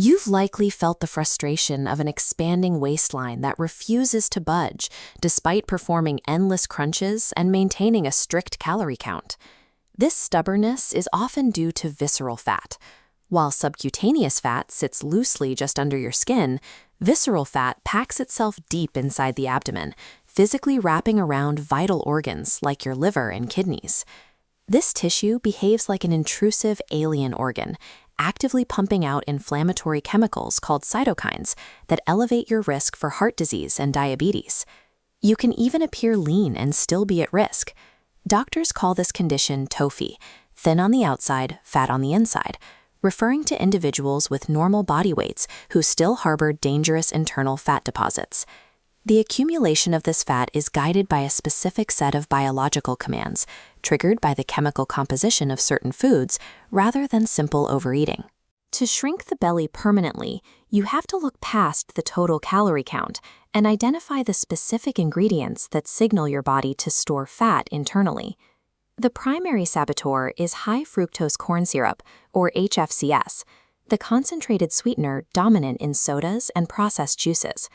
You've likely felt the frustration of an expanding waistline that refuses to budge despite performing endless crunches and maintaining a strict calorie count. This stubbornness is often due to visceral fat. While subcutaneous fat sits loosely just under your skin, visceral fat packs itself deep inside the abdomen, physically wrapping around vital organs like your liver and kidneys. This tissue behaves like an intrusive alien organ, actively pumping out inflammatory chemicals called cytokines that elevate your risk for heart disease and diabetes. You can even appear lean and still be at risk. Doctors call this condition TOFI, thin on the outside, fat on the inside, referring to individuals with normal body weights who still harbor dangerous internal fat deposits. The accumulation of this fat is guided by a specific set of biological commands, triggered by the chemical composition of certain foods, rather than simple overeating. To shrink the belly permanently, you have to look past the total calorie count and identify the specific ingredients that signal your body to store fat internally. The primary saboteur is high fructose corn syrup, or HFCS, the concentrated sweetener dominant in sodas and processed juices.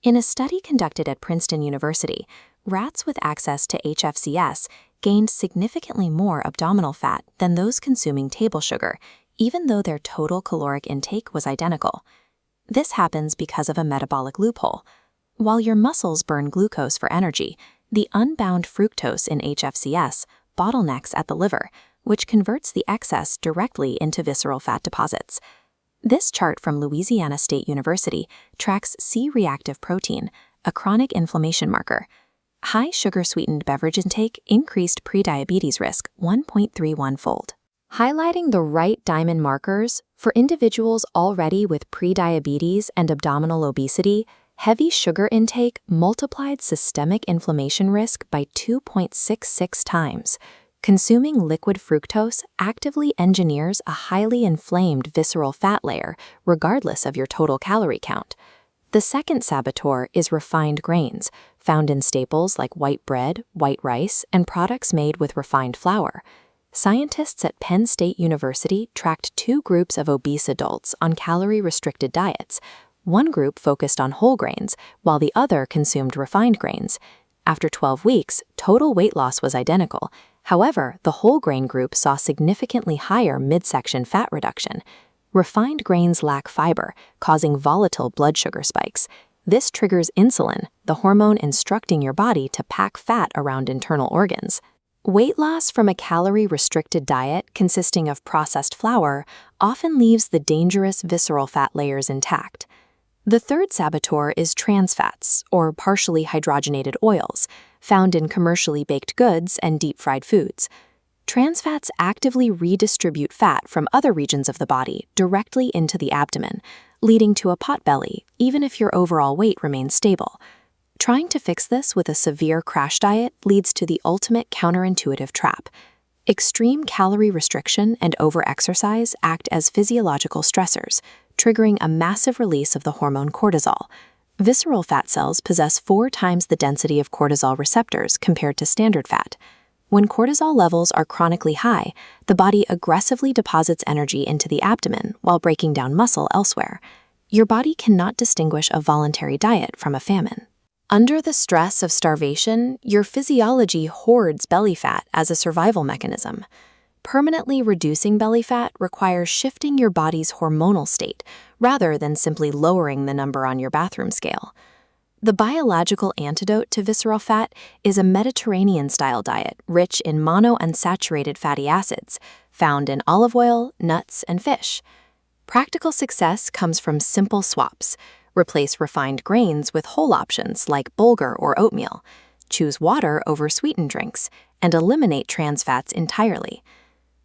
In a study conducted at Princeton University, rats with access to HFCS gained significantly more abdominal fat than those consuming table sugar, even though their total caloric intake was identical. This happens because of a metabolic loophole. While your muscles burn glucose for energy, the unbound fructose in HFCS bottlenecks at the liver, which converts the excess directly into visceral fat deposits. This chart from Louisiana State University tracks C-reactive protein, a chronic inflammation marker. High sugar-sweetened beverage intake increased prediabetes risk 1.31-fold. Highlighting the right diamond markers, for individuals already with prediabetes and abdominal obesity, heavy sugar intake multiplied systemic inflammation risk by 2.66 times. Consuming liquid fructose actively engineers a highly inflamed visceral fat layer, regardless of your total calorie count. The second saboteur is refined grains, found in staples like white bread, white rice, and products made with refined flour. Scientists at Penn State University tracked two groups of obese adults on calorie-restricted diets. One group focused on whole grains, while the other consumed refined grains. After 12 weeks, total weight loss was identical. However, the whole grain group saw significantly higher midsection fat reduction. Refined grains lack fiber, causing volatile blood sugar spikes. This triggers insulin, the hormone instructing your body to pack fat around internal organs. Weight loss from a calorie-restricted diet consisting of processed flour often leaves the dangerous visceral fat layers intact. The third saboteur is trans fats, or partially hydrogenated oils, found in commercially baked goods and deep-fried foods. Trans fats actively redistribute fat from other regions of the body directly into the abdomen, leading to a potbelly, even if your overall weight remains stable. Trying to fix this with a severe crash diet leads to the ultimate counterintuitive trap. Extreme calorie restriction and overexercise act as physiological stressors, triggering a massive release of the hormone cortisol. Visceral fat cells possess 4 times the density of cortisol receptors compared to standard fat. When cortisol levels are chronically high, the body aggressively deposits energy into the abdomen while breaking down muscle elsewhere. Your body cannot distinguish a voluntary diet from a famine. Under the stress of starvation, your physiology hoards belly fat as a survival mechanism. Permanently reducing belly fat requires shifting your body's hormonal state rather than simply lowering the number on your bathroom scale. The biological antidote to visceral fat is a Mediterranean-style diet rich in monounsaturated fatty acids, found in olive oil, nuts, and fish. Practical success comes from simple swaps. Replace refined grains with whole options like bulgur or oatmeal. Choose water over sweetened drinks, and eliminate trans fats entirely.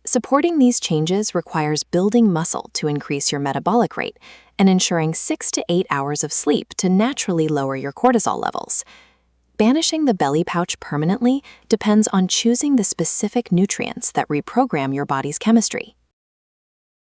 Supporting these changes requires building muscle to increase your metabolic rate and ensuring 6 to 8 hours of sleep to naturally lower your cortisol levels. Banishing the belly pouch permanently depends on choosing the specific nutrients that reprogram your body's chemistry.